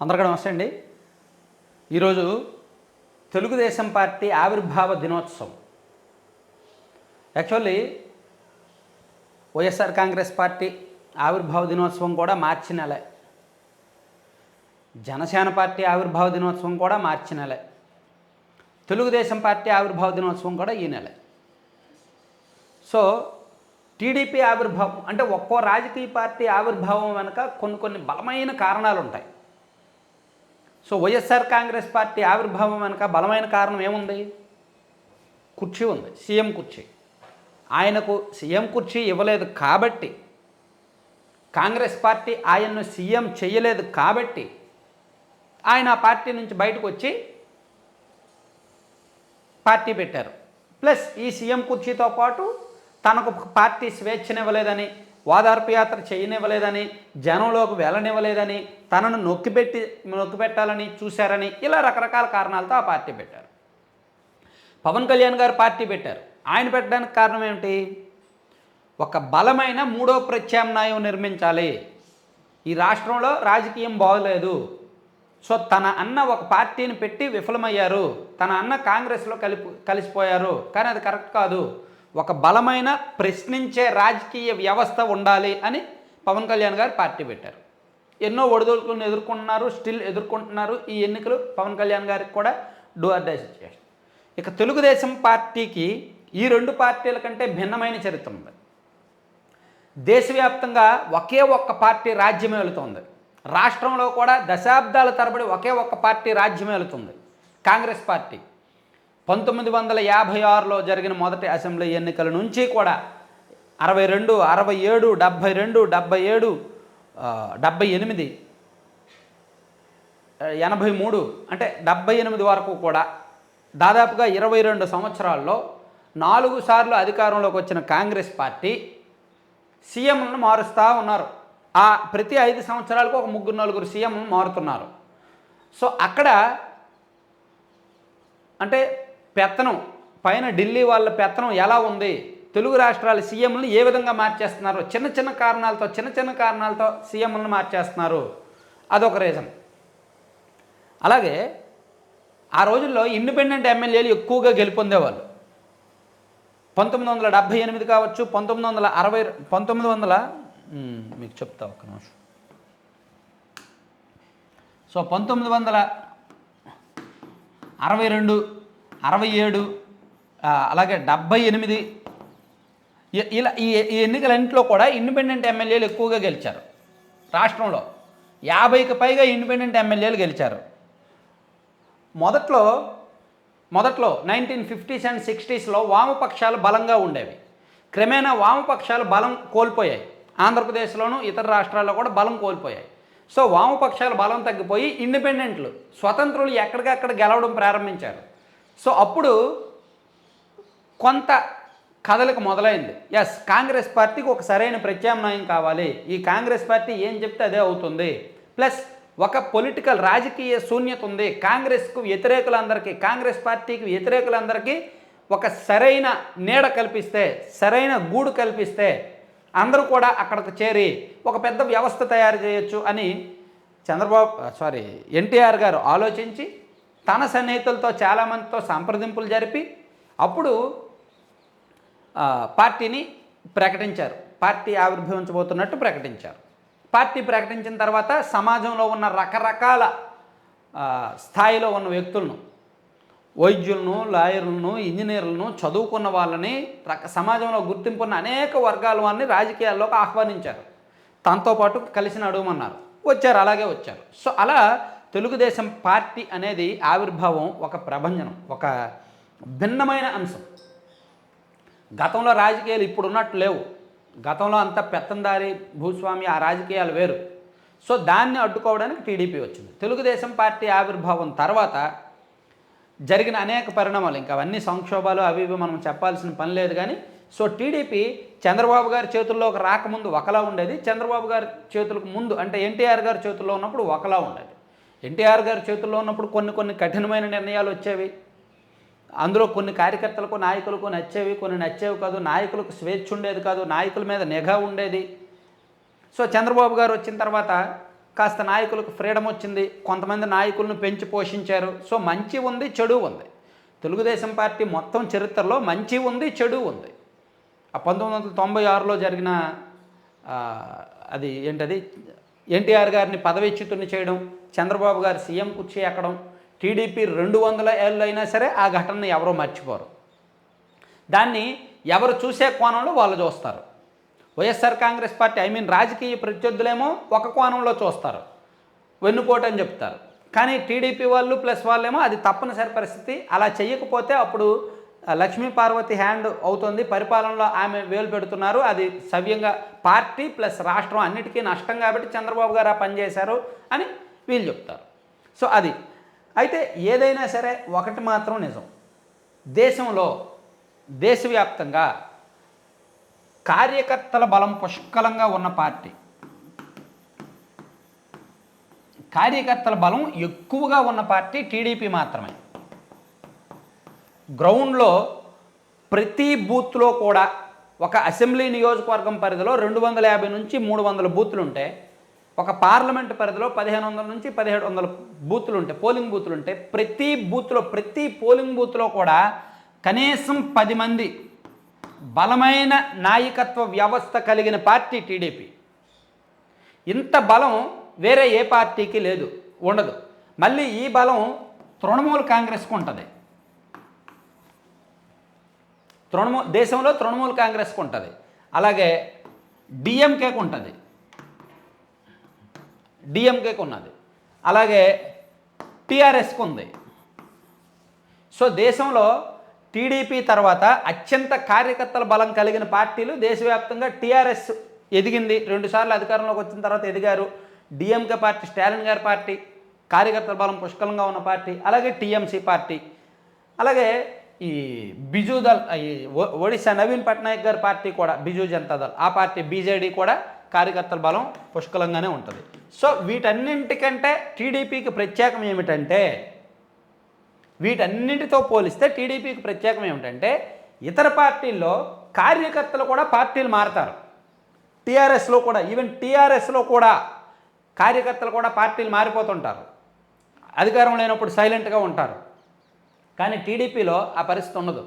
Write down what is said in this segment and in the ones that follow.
అందరికీ నమస్తే అండి. ఈరోజు తెలుగుదేశం పార్టీ ఆవిర్భావ దినోత్సవం. యాక్చువల్లీ వైఎస్ఆర్ కాంగ్రెస్ పార్టీ ఆవిర్భావ దినోత్సవం కూడా మార్చి నెలే, జనసేన పార్టీ ఆవిర్భావ దినోత్సవం కూడా మార్చి నెలే, తెలుగుదేశం పార్టీ ఆవిర్భావ దినోత్సవం కూడా ఈ నెలే. సో టీడీపీ ఆవిర్భావం అంటే ఒక్కో రాజకీయ పార్టీ ఆవిర్భావం వెనుక కొన్ని బలమైన కారణాలు ఉంటాయి. సో వైఎస్ఆర్ కాంగ్రెస్ పార్టీ ఆవిర్భావం వెనుక బలమైన కారణం ఏముంది? కుర్చీ ఉంది, సీఎం కుర్చీ. ఆయనకు సీఎం కుర్చీ ఇవ్వలేదు కాబట్టి, కాంగ్రెస్ పార్టీ ఆయన్ను సీఎం చేయలేదు కాబట్టి ఆయన ఆ పార్టీ నుంచి బయటకు వచ్చి పార్టీ పెట్టారు. ప్లస్ ఈ సీఎం కుర్చీతో పాటు తనకు పార్టీ స్వేచ్ఛనివ్వలేదని, ఓదార్పు యాత్ర చేయనివ్వలేదని, జనంలోకి వెళ్ళనివ్వలేదని, తనను నొక్కిపెట్టాలని చూశారని, ఇలా రకరకాల కారణాలతో ఆ పార్టీ పెట్టారు. పవన్ కళ్యాణ్ గారు పార్టీ పెట్టారు. ఆయన పెట్టడానికి కారణం ఏమిటి? ఒక బలమైన మూడో ప్రత్యామ్నాయం నిర్మించాలి. ఈ రాష్ట్రంలో రాజకీయం బాగోలేదు. సో తన అన్న ఒక పార్టీని పెట్టి విఫలమయ్యారు, తన అన్న కాంగ్రెస్లో కలిసిపోయారు. కానీ అది కరెక్ట్ కాదు. ఒక బలమైన ప్రశ్నించే రాజకీయ వ్యవస్థ ఉండాలి అని పవన్ కళ్యాణ్ గారు పార్టీ పెట్టారు. ఎన్నో ఒడిదుడుకులను ఎదుర్కొంటున్నారు, స్టిల్ ఎదుర్కొంటున్నారు. ఈ ఎన్నికలు పవన్ కళ్యాణ్ గారికి కూడా డూ ఆర్ డై సిచ్యువేషన్. ఇక తెలుగుదేశం పార్టీకి ఈ రెండు పార్టీల కంటే భిన్నమైన చరిత్ర ఉంది. దేశవ్యాప్తంగా ఒకే ఒక్క పార్టీ రాజ్యం వెళుతుంది. రాష్ట్రంలో కూడా దశాబ్దాల తరబడి ఒకే ఒక్క పార్టీ రాజ్యం వెళుతుంది, కాంగ్రెస్ పార్టీ. 1956లో జరిగిన మొదటి అసెంబ్లీ ఎన్నికల నుంచి కూడా 62, 67, 72, 77, 78, 83 అంటే 78 వరకు కూడా దాదాపుగా 22 సంవత్సరాల్లో 4 సార్లు అధికారంలోకి వచ్చిన కాంగ్రెస్ పార్టీ సీఎంలను మారుస్తూ ఉన్నారు. ఆ ప్రతి 5 సంవత్సరాలకు ఒక 3-4 సీఎంలను మారుతున్నారు. సో అక్కడ అంటే పెత్తనం పైన ఢిల్లీ వాళ్ళ పెత్తనం ఎలా ఉంది, తెలుగు రాష్ట్రాల సీఎంలను ఏ విధంగా మార్చేస్తున్నారు, చిన్న చిన్న కారణాలతో సీఎంలను మార్చేస్తున్నారు. అదొక రీజన్. అలాగే ఆ రోజుల్లో ఇండిపెండెంట్ ఎమ్మెల్యేలు ఎక్కువగా గెలుపొందేవాళ్ళు. 1978 కావచ్చు, 1960, మీకు చెప్తా ఒక్క నిమిషం. సో 1962, 67, అలాగే 78 ఇలా ఈ ఎన్నికలన్నింటిలో కూడా ఇండిపెండెంట్ ఎమ్మెల్యేలు ఎక్కువగా గెలిచారు. రాష్ట్రంలో 50కి పైగా ఇండిపెండెంట్ ఎమ్మెల్యేలు గెలిచారు. మొదట్లో 1950s and 60sలో వామపక్షాలు బలంగా ఉండేవి. క్రమేణా వామపక్షాలు బలం కోల్పోయాయి. ఆంధ్రప్రదేశ్లోనూ ఇతర రాష్ట్రాల్లో కూడా బలం కోల్పోయాయి. సో వామపక్షాల బలం తగ్గిపోయి ఇండిపెండెంట్లు, స్వతంత్రులు ఎక్కడికక్కడ గెలవడం ప్రారంభించారు. సో అప్పుడు కొంత కదలిక మొదలైంది. ఎస్, కాంగ్రెస్ పార్టీకి ఒక సరైన ప్రత్యామ్నాయం కావాలి, ఈ కాంగ్రెస్ పార్టీ ఏం చెప్తే అదే అవుతుంది, ప్లస్ ఒక పొలిటికల్ రాజకీయ శూన్యత ఉంది. కాంగ్రెస్కు వ్యతిరేకులందరికీ, కాంగ్రెస్ పార్టీకి వ్యతిరేకులందరికీ ఒక సరైన నీడ కల్పిస్తే, సరైన గూడు కల్పిస్తే అందరూ కూడా అక్కడికి చేరి ఒక పెద్ద వ్యవస్థ తయారు చేయొచ్చు అని ఎన్టీఆర్ గారు ఆలోచించి తన సన్నిహితులతో చాలామందితో సంప్రదింపులు జరిపి అప్పుడు పార్టీని ప్రకటించారు. పార్టీ ఆవిర్భవించబోతున్నట్టు ప్రకటించారు. పార్టీ ప్రకటించిన తర్వాత సమాజంలో ఉన్న రకరకాల స్థాయిలో ఉన్న వ్యక్తులను, వైద్యులను, లాయర్లను, ఇంజనీర్లను, చదువుకున్న వాళ్ళని, సమాజంలో గుర్తింపున్న అనేక వర్గాల వారిని రాజకీయాల్లోకి ఆహ్వానించారు. తనతో పాటు కలిసి నడవమన్నారు. వచ్చారు, అలాగే వచ్చారు. సో అలా తెలుగుదేశం పార్టీ అనేది ఆవిర్భావం ఒక ప్రభంజనం, ఒక భిన్నమైన అంశం. గతంలో రాజకీయాలు ఇప్పుడు ఉన్నట్టు లేవు. గతంలో అంతా పెత్తందారి, భూస్వామి, ఆ రాజకీయాలు వేరు. సో దాన్ని అడ్డుకోవడానికి టీడీపీ వచ్చింది. తెలుగుదేశం పార్టీ ఆవిర్భావం తర్వాత జరిగిన అనేక పరిణామాలు, ఇంకా అవన్నీ సంక్షోభాలు అవి ఇవి మనం చెప్పాల్సిన పని లేదు. కానీ సో టీడీపీ చంద్రబాబు గారి చేతుల్లోకి రాకముందు ఒకలా ఉండేది, చంద్రబాబు గారి చేతులకు ముందు అంటే ఎన్టీఆర్ గారి చేతుల్లో ఉన్నప్పుడు ఒకలా ఉండేది. ఎన్టీఆర్ గారి చేతుల్లో ఉన్నప్పుడు కొన్ని కఠినమైన నిర్ణయాలు వచ్చేవి. అందులో కొన్ని కార్యకర్తలకు, నాయకులకు నచ్చేవి, కొన్ని నచ్చేవి కాదు. నాయకులకు స్వేచ్ఛ ఉండేది కాదు, నాయకుల మీద నిఘా ఉండేది. సో చంద్రబాబు గారు వచ్చిన తర్వాత కాస్త నాయకులకు ఫ్రీడమ్ వచ్చింది, కొంతమంది నాయకులను పెంచి పోషించారు. సో మంచి ఉంది, చెడు ఉంది. తెలుగుదేశం పార్టీ మొత్తం చరిత్రలో మంచి ఉంది, చెడు ఉంది. ఆ 1996లో జరిగిన అది ఏంటది, ఎన్టీఆర్ గారిని పదవీచ్యుతుని చేయడం, చంద్రబాబు గారు సీఎం కుర్చీ ఎక్కడం, టీడీపీ 200 ఏళ్ళు అయినా సరే ఆ ఘటనని ఎవరో మర్చిపోరు. దాన్ని ఎవరు చూసే కోణంలో వాళ్ళు చూస్తారు. వైఎస్ఆర్ కాంగ్రెస్ పార్టీ రాజకీయ ప్రత్యర్థులేమో ఒక కోణంలో చూస్తారు, వెన్నుపోటు అని చెప్తారు. కానీ టీడీపీ వాళ్ళు ప్లస్ వాళ్ళేమో అది తప్పనిసరి పరిస్థితి, అలా చేయకపోతే అప్పుడు లక్ష్మీ పార్వతి హ్యాండ్ అవుతుంది, పరిపాలనలో ఆమె వేలు పెడుతున్నారు, అది సవ్యంగా పార్టీ ప్లస్ రాష్ట్రం అన్నిటికీ నష్టం కాబట్టి చంద్రబాబు గారు ఆ పని చేశారు అని వీళ్ళు చెప్తారు. సో అది అయితే ఏదైనా సరే ఒకటి మాత్రం నిజం, దేశంలో దేశవ్యాప్తంగా కార్యకర్తల బలం పుష్కలంగా ఉన్న పార్టీ, కార్యకర్తల బలం ఎక్కువగా ఉన్న పార్టీ టీడీపీ మాత్రమే. గ్రౌండ్లో ప్రతి బూత్లో కూడా ఒక అసెంబ్లీ నియోజకవర్గం పరిధిలో 250 నుంచి 300 బూతులు ఉంటే, ఒక పార్లమెంట్ పరిధిలో 1500 నుంచి 1700 బూతులు ఉంటాయి, పోలింగ్ బూతులు ఉంటాయి. ప్రతి బూత్లో, ప్రతి పోలింగ్ బూత్లో కూడా కనీసం 10 మంది బలమైన నాయకత్వ వ్యవస్థ కలిగిన పార్టీ టీడీపీ. ఇంత బలం వేరే ఏ పార్టీకి లేదు, ఉండదు. మళ్ళీ ఈ బలం తృణమూల్ కాంగ్రెస్కు ఉంటుంది, దేశంలో తృణమూల్ కాంగ్రెస్కు ఉంటుంది, అలాగే డిఎంకేకు ఉంటుంది, డిఎంకేకు ఉన్నది, అలాగే టీఆర్ఎస్కు ఉంది. సో దేశంలో టీడీపీ తర్వాత అత్యంత కార్యకర్తల బలం కలిగిన పార్టీలు దేశవ్యాప్తంగా టీఆర్ఎస్ ఎదిగింది, 2 సార్లు అధికారంలోకి వచ్చిన తర్వాత ఎదిగారు. డిఎంకే పార్టీ, స్టాలిన్ గారి పార్టీ, కార్యకర్తల బలం పుష్కలంగా ఉన్న పార్టీ. అలాగే టీఎంసీ పార్టీ, అలాగే ఈ బిజుదళ్, ఈ ఒడిశా నవీన్ పట్నాయక్ గారి పార్టీ కూడా బిజు జనతాదళ్, ఆ పార్టీ బీజేడీ కూడా కార్యకర్తల బలం పుష్కలంగానే ఉంటుంది. సో వీటన్నింటికంటే టీడీపీకి ప్రత్యేకం ఏమిటంటే, వీటన్నింటితో పోలిస్తే టీడీపీకి ప్రత్యేకం ఏమిటంటే, ఇతర పార్టీల్లో కార్యకర్తలు కూడా పార్టీలు మారుతారు. టీఆర్ఎస్లో కూడా, ఈవెన్ టీఆర్ఎస్లో కూడా కార్యకర్తలు కూడా పార్టీలు మారిపోతుంటారు, అధికారం లేనప్పుడు సైలెంట్గా ఉంటారు. కానీ టీడీపీలో ఆ పరిస్థితి ఉండదు.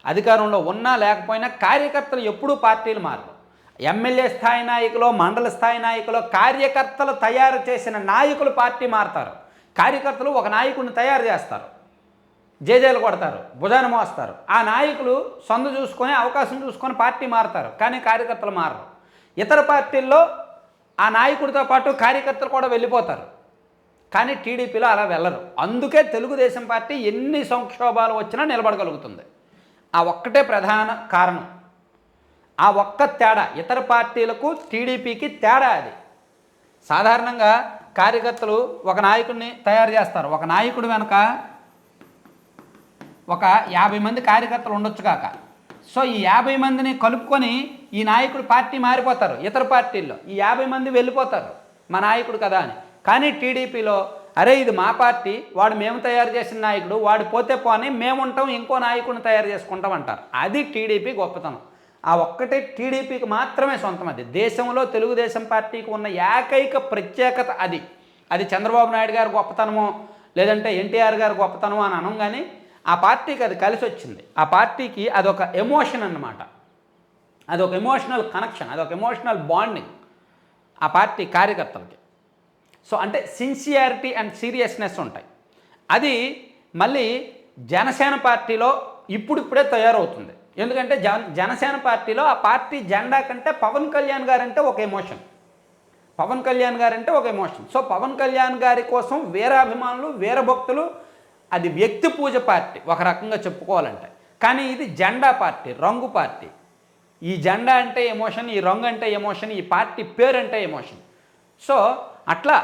అధికారంలో ఉన్నా లేకపోయినా కార్యకర్తలు ఎప్పుడూ పార్టీలు మారరు. ఎమ్మెల్యే స్థాయి నాయకులు, మండల స్థాయి నాయకులు, కార్యకర్తలు తయారు చేసిన నాయకులు పార్టీ మారుతారు. కార్యకర్తలు ఒక నాయకుడిని తయారు చేస్తారు, జేజేలు కొడతారు, భుజాన మోస్తారు. ఆ నాయకులు సొంత చూసుకొని, అవకాశం చూసుకొని పార్టీ మారుతారు, కానీ కార్యకర్తలు మారరు. ఇతర పార్టీల్లో ఆ నాయకుడితో పాటు కార్యకర్తలు కూడా వెళ్ళిపోతారు, కానీ టీడీపీలో అలా వెళ్ళరు. అందుకే తెలుగుదేశం పార్టీ ఎన్ని సంక్షోభాలు వచ్చినా నిలబడగలుగుతుంది. ఆ ఒక్కటే ప్రధాన కారణం, ఆ ఒక్క తేడా. ఇతర పార్టీలకు టీడీపీకి తేడా అది. సాధారణంగా కార్యకర్తలు ఒక నాయకుడిని తయారు చేస్తారు, ఒక నాయకుడు వెనక ఒక 50 మంది కార్యకర్తలు ఉండొచ్చు కాక. సో ఈ 50 మందిని కలుపుకొని ఈ నాయకుడు పార్టీ మారిపోతారు. ఇతర పార్టీల్లో ఈ 50 మంది వెళ్ళిపోతారు మా నాయకుడు కదా అని. కానీ టీడీపీలో అరే ఇది మా పార్టీ, వాడు మేము తయారు చేసిన నాయకుడు, వాడు పోతే పోని మేము ఉంటాం, ఇంకో నాయకుడిని తయారు చేసుకుంటాం అంటారు. అది టీడీపీ గొప్పతనం. ఆ ఒక్కటే టీడీపీకి మాత్రమే సొంతం. అది దేశంలో తెలుగుదేశం పార్టీకి ఉన్న ఏకైక ప్రత్యేకత. అది చంద్రబాబు నాయుడు గారి గొప్పతనమో లేదంటే ఎన్టీఆర్ గారి గొప్పతనమో అని అనం, కానీ ఆ పార్టీకి అది కలిసి వచ్చింది. ఆ పార్టీకి అదొక ఎమోషన్ అన్నమాట, అదొక ఎమోషనల్ కనెక్షన్, అదొక ఎమోషనల్ బాండింగ్ ఆ పార్టీ కార్యకర్తలకి. సో అంటే సిన్సియారిటీ అండ్ సీరియస్నెస్ ఉంటాయి. అది మళ్ళీ జనసేన పార్టీలో ఇప్పుడిప్పుడే తయారవుతుంది. ఎందుకంటే జనసేన పార్టీలో ఆ పార్టీ జెండా కంటే పవన్ కళ్యాణ్ గారంటే ఒక ఎమోషన్, పవన్ కళ్యాణ్ గారంటే ఒక ఎమోషన్. సో పవన్ కళ్యాణ్ గారి కోసం వీరాభిమానులు, వీరభక్తులు, అది వ్యక్తి పూజ పార్టీ ఒక రకంగా చెప్పుకోవాలంటే. కానీ ఇది జెండా పార్టీ, రంగు పార్టీ. ఈ జెండా అంటే ఎమోషన్, ఈ రంగు అంటే ఎమోషన్, ఈ పార్టీ పేరు అంటే ఎమోషన్. సో అట్లా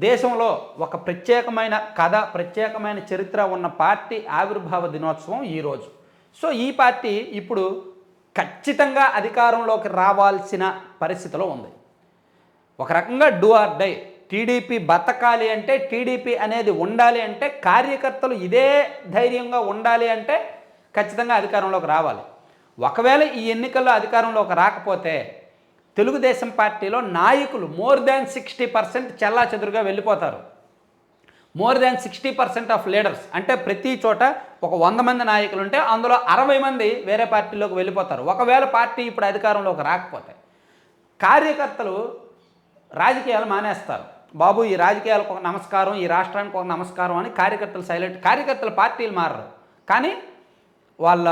దేశంలో ఒక ప్రత్యేకమైన కథ, ప్రత్యేకమైన చరిత్ర ఉన్న పార్టీ ఆవిర్భావ దినోత్సవం ఈరోజు. సో ఈ పార్టీ ఇప్పుడు ఖచ్చితంగా అధికారంలోకి రావాల్సిన పరిస్థితిలో ఉంది. ఒక రకంగా డూ ఆర్ డై. టీడీపీ బతకాలి అంటే, టీడీపీ అనేది ఉండాలి అంటే, కార్యకర్తలు ఇదే ధైర్యంగా ఉండాలి అంటే ఖచ్చితంగా అధికారంలోకి రావాలి. ఒకవేళ ఈ ఎన్నికల్లో అధికారంలోకి రాకపోతే తెలుగుదేశం పార్టీలో నాయకులు మోర్ దాన్ 60% చెల్లాచెదురుగా వెళ్ళిపోతారు. మోర్ దాన్ 60% ఆఫ్ లీడర్స్ అంటే ప్రతి చోట ఒక 100 మంది నాయకులు ఉంటే అందులో 60 మంది వేరే పార్టీలోకి వెళ్ళిపోతారు. ఒకవేళ పార్టీ ఇప్పుడు అధికారంలోకి రాకపోతే కార్యకర్తలు రాజకీయాలు మానేస్తారు. బాబు ఈ రాజకీయాలకు ఒక నమస్కారం, ఈ రాష్ట్రానికి ఒక నమస్కారం అని కార్యకర్తలు సైలెంట్. కార్యకర్తల పార్టీలు మారరు, కానీ వాళ్ళ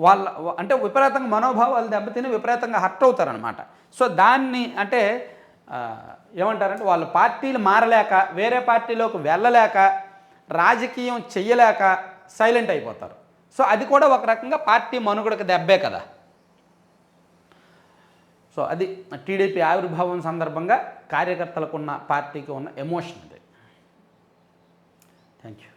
వాళ్ళ అంటే విపరీతంగా మనోభావాలు దెబ్బతిని విపరీతంగా హర్ట్ అవుతారనమాట. సో దాన్ని అంటే ఏమంటారంటే వాళ్ళ పార్టీలు మారలేక వేరే పార్టీలోకి వెళ్ళలేక రాజకీయం చెయ్యలేక సైలెంట్ అయిపోతారు. సో అది కూడా ఒక రకంగా పార్టీ మనుగడకు దెబ్బే కదా. సో అది టీడీపీ ఆవిర్భావం సందర్భంగా కార్యకర్తలకు ఉన్న పార్టీకి ఉన్న ఎమోషన్ అది. Thank you.